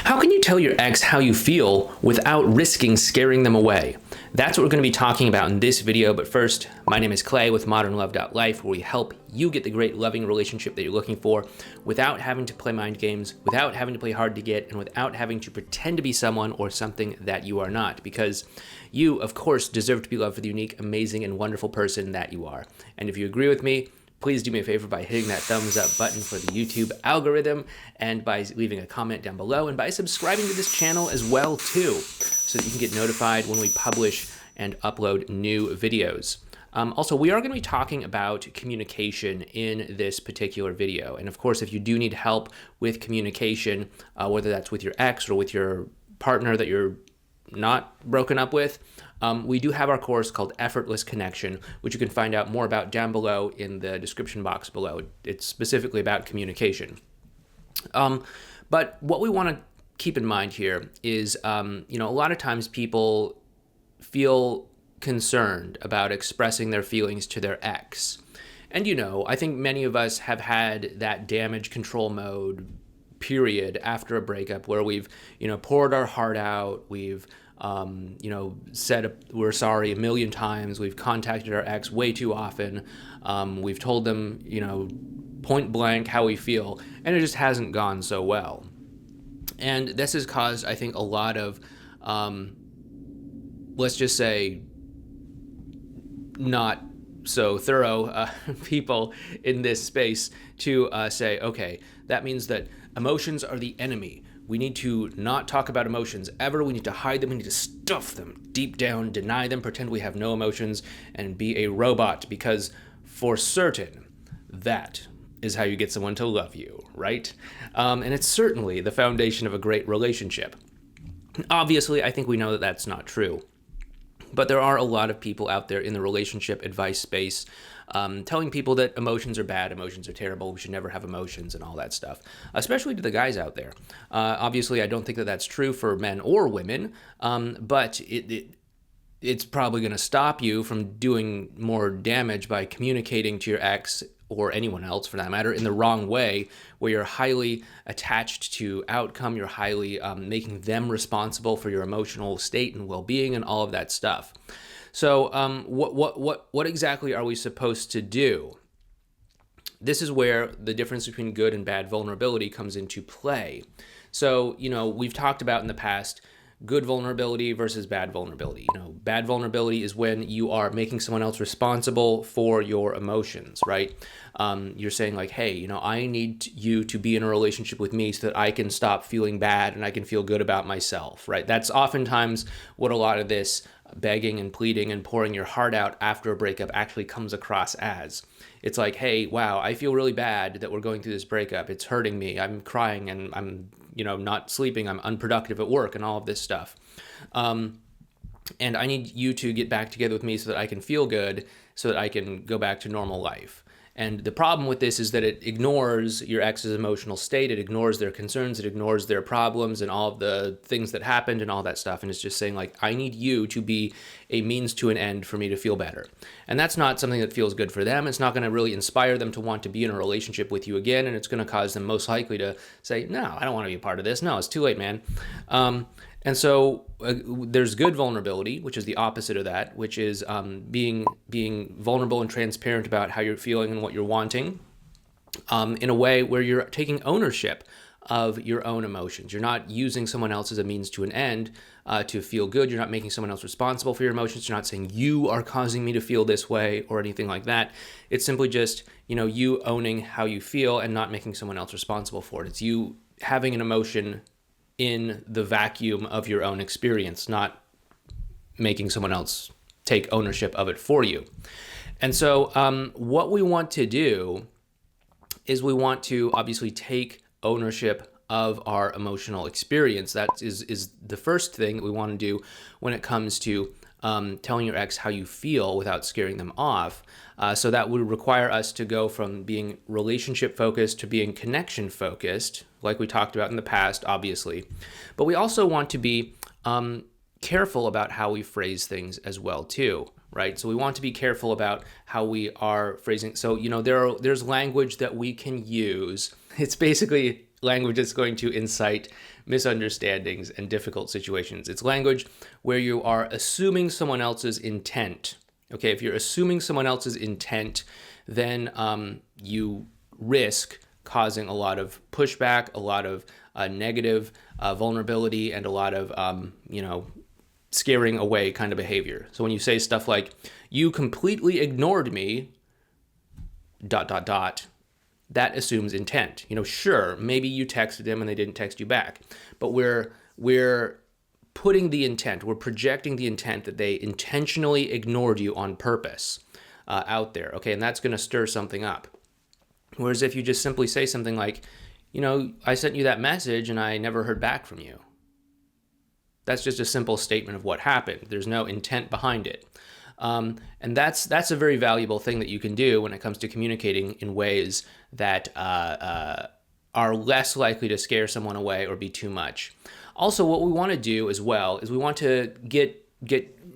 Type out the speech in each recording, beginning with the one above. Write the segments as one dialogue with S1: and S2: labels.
S1: How can you tell your ex how you feel without risking scaring them away? That's what we're going to be talking about in this video, but first, my name is Clay with modernlove.life, where we help you get the great loving relationship that you're looking for without having to play mind games, without having to play hard to get, and without having to pretend to be someone or something that you are not, because you, of course, deserve to be loved for the unique, amazing, and wonderful person that you are. And if you agree with me, please do me a favor by hitting that thumbs up button for the YouTube algorithm, and by leaving a comment down below, and by subscribing to this channel as well too, so that you can get notified when we publish and upload new videos. Also, we are going to be talking about communication in this particular video. And of course, if you do need help with communication, whether that's with your ex or with your partner that you're not broken up with, we do have our course called Effortless Connection, which you can find out more about down below in the description box below. It's specifically about communication. But what we want to keep in mind here is, a lot of times people feel concerned about expressing their feelings to their ex. And, I think many of us have had that damage control mode period after a breakup where we've, poured our heart out, we've said we're sorry a million times. We've contacted our ex way too often. We've told them, point blank how we feel, and it just hasn't gone so well. And this has caused, I think, a lot of, let's just say, not so thorough people in this space to say, okay, that means that emotions are the enemy. We need to not talk about emotions ever. We need to hide them. We need to stuff them deep down, deny them, pretend we have no emotions, and be a robot, because for certain, that is how you get someone to love you, right? And it's certainly the foundation of a great relationship. Obviously, I think we know that that's not true. But there are a lot of people out there in the relationship advice space telling people that emotions are bad, emotions are terrible, we should never have emotions and all that stuff, especially to the guys out there. Obviously, I don't think that that's true for men or women, but it's probably going to stop you from doing more damage by communicating to your ex or anyone else for that matter in the wrong way, where you're highly attached to outcome, you're highly making them responsible for your emotional state and well-being and all of that stuff. So what exactly are we supposed to do? This is where the difference between good and bad vulnerability comes into play. So, we've talked about in the past good vulnerability versus bad vulnerability. Bad vulnerability is when you are making someone else responsible for your emotions, right? You're saying like, hey, I need you to be in a relationship with me so that I can stop feeling bad and I can feel good about myself, right? That's oftentimes what a lot of this begging and pleading and pouring your heart out after a breakup actually comes across as. It's like, hey, wow, I feel really bad that we're going through this breakup. It's hurting me. I'm crying and I'm not sleeping. I'm unproductive at work and all of this stuff. And I need you to get back together with me so that I can feel good, so that I can go back to normal life. And the problem with this is that it ignores your ex's emotional state. It ignores their concerns. It ignores their problems and all of the things that happened and all that stuff. And it's just saying like, I need you to be a means to an end for me to feel better. And that's not something that feels good for them. It's not going to really inspire them to want to be in a relationship with you again. And it's going to cause them most likely to say, no, I don't want to be a part of this. No, it's too late, man. And so there's good vulnerability, which is the opposite of that, which is being vulnerable and transparent about how you're feeling and what you're wanting, in a way where you're taking ownership of your own emotions. You're not using someone else as a means to an end to feel good. You're not making someone else responsible for your emotions. You're not saying you are causing me to feel this way or anything like that. It's simply just, you owning how you feel and not making someone else responsible for it. It's you having an emotion in the vacuum of your own experience, not making someone else take ownership of it for you. And so what we want to do is we want to obviously take ownership of our emotional experience. That is the first thing that we want to do when it comes to telling your ex how you feel without scaring them off. So that would require us to go from being relationship focused to being connection focused, like we talked about in the past, obviously. But we also want to be careful about how we phrase things as well, too, right? So we want to be careful about how we are phrasing. So, there's language that we can use. It's basically language that's going to incite misunderstandings and difficult situations. It's language where you are assuming someone else's intent. Okay, if you're assuming someone else's intent, then you risk causing a lot of pushback, a lot of negative vulnerability, and a lot of, scaring away kind of behavior. So when you say stuff like, you completely ignored me, ... that assumes intent. Sure, maybe you texted them and they didn't text you back, but we're putting the intent, we're projecting the intent that they intentionally ignored you on purpose out there, okay? And that's going to stir something up. Whereas if you just simply say something like, I sent you that message and I never heard back from you. That's just a simple statement of what happened. There's no intent behind it. And that's a very valuable thing that you can do when it comes to communicating in ways that are less likely to scare someone away or be too much. Also, what we want to do as well is we want to get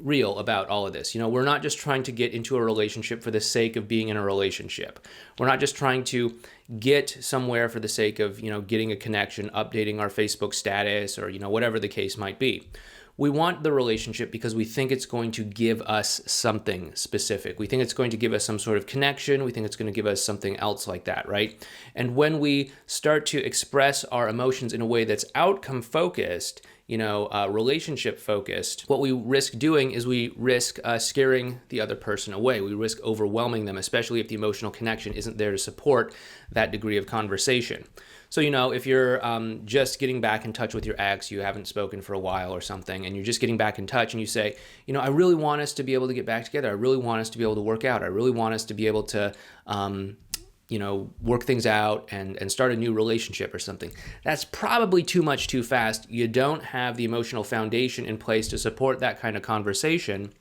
S1: real about all of this. We're not just trying to get into a relationship for the sake of being in a relationship. We're not just trying to get somewhere for the sake of, getting a connection, updating our Facebook status, or, whatever the case might be. We want the relationship because we think it's going to give us something specific. We think it's going to give us some sort of connection. We think it's going to give us something else like that, right? And when we start to express our emotions in a way that's outcome focused, relationship focused, what we risk doing is we risk scaring the other person away. We risk overwhelming them, especially if the emotional connection isn't there to support that degree of conversation. So, if you're just getting back in touch with your ex, you haven't spoken for a while or something, and you're just getting back in touch and you say, I really want us to be able to get back together. I really want us to be able to work out. I really want us to be able to, work things out and start a new relationship or something. That's probably too much too fast. You don't have the emotional foundation in place to support that kind of conversation.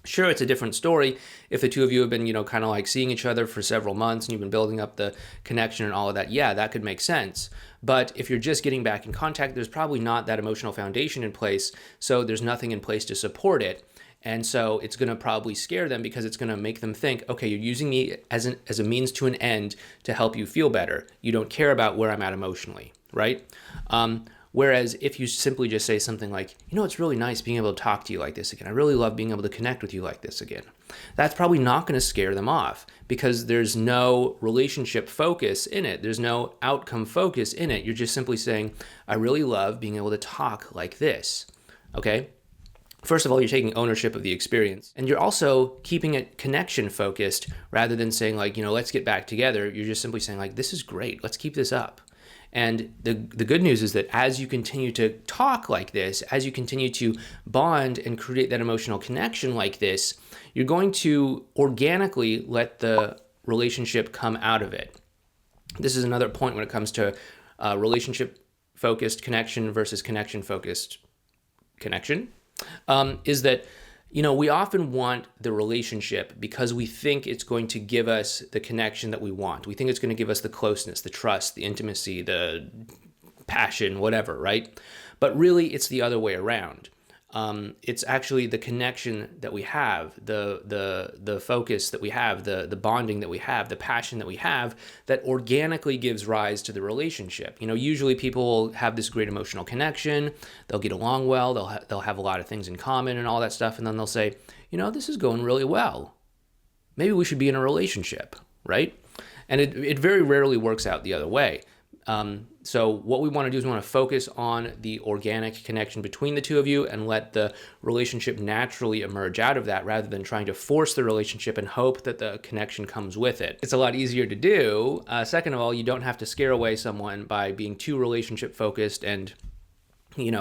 S1: Sure, it's a different story if the two of you have been, kind of like seeing each other for several months and you've been building up the connection and all of that. Yeah, that could make sense. But if you're just getting back in contact, there's probably not that emotional foundation in place, so there's nothing in place to support it. And so it's going to probably scare them because it's going to make them think, okay, you're using me as a means to an end to help you feel better. You don't care about where I'm at emotionally, right? Whereas if you simply just say something like, it's really nice being able to talk to you like this again. I really love being able to connect with you like this again. That's probably not going to scare them off because there's no relationship focus in it. There's no outcome focus in it. You're just simply saying, I really love being able to talk like this. Okay? First of all, you're taking ownership of the experience, and you're also keeping it connection focused rather than saying like, let's get back together. You're just simply saying like, this is great. Let's keep this up. And the good news is that as you continue to talk like this, as you continue to bond and create that emotional connection like this, you're going to organically let the relationship come out of it. This is another point when it comes to relationship-focused connection versus connection-focused connection, is that we often want the relationship because we think it's going to give us the connection that we want. We think it's going to give us the closeness, the trust, the intimacy, the passion, whatever, right? But really, it's the other way around. It's actually the connection that we have, the focus that we have, the bonding that we have, the passion that we have that organically gives rise to the relationship. Usually people will have this great emotional connection, they'll get along well, they'll have a lot of things in common and all that stuff, and then they'll say, this is going really well. Maybe we should be in a relationship, right? And it very rarely works out the other way. So what we want to do is we want to focus on the organic connection between the two of you and let the relationship naturally emerge out of that rather than trying to force the relationship and hope that the connection comes with it. It's a lot easier to do. Second of all, you don't have to scare away someone by being too relationship focused and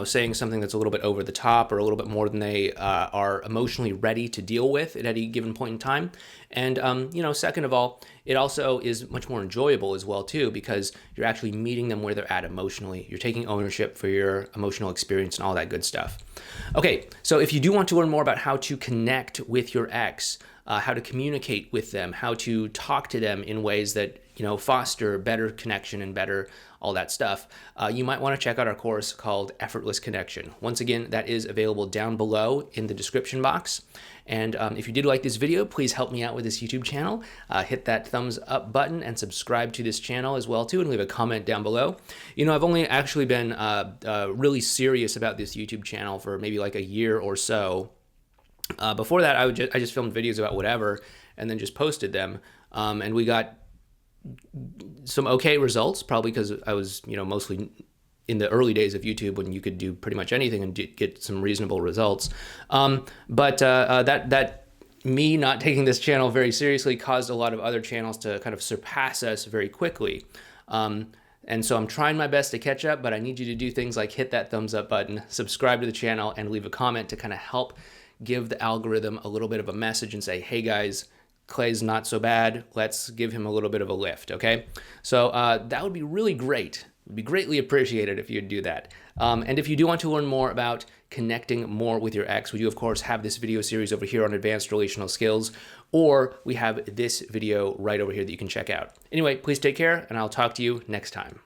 S1: saying something that's a little bit over the top or a little bit more than they are emotionally ready to deal with at any given point in time. And, second of all, it also is much more enjoyable as well, too, because you're actually meeting them where they're at emotionally. You're taking ownership for your emotional experience and all that good stuff. Okay, so if you do want to learn more about how to connect with your ex, how to communicate with them, how to talk to them in ways that, foster better connection and better all that stuff, you might want to check out our course called Effortless Connection. Once again, that is available down below in the description box. And if you did like this video, please help me out with this YouTube channel. Hit that thumbs up button and subscribe to this channel as well too, and leave a comment down below. You know, I've only actually been really serious about this YouTube channel for maybe like a year or so. Before that, I just filmed videos about whatever and then just posted them. And we got some okay results, probably because I was, you know, mostly in the early days of YouTube when you could do pretty much anything and get some reasonable results. But that me not taking this channel very seriously caused a lot of other channels to kind of surpass us very quickly. And so I'm trying my best to catch up, but I need you to do things like hit that thumbs up button, subscribe to the channel, and leave a comment to kind of help give the algorithm a little bit of a message and say, hey guys, Clay's not so bad. Let's give him a little bit of a lift, okay? So that would be really great. It would be greatly appreciated if you'd do that. And if you do want to learn more about connecting more with your ex, we do, of course, have this video series over here on advanced relational skills, or we have this video right over here that you can check out. Anyway, please take care, and I'll talk to you next time.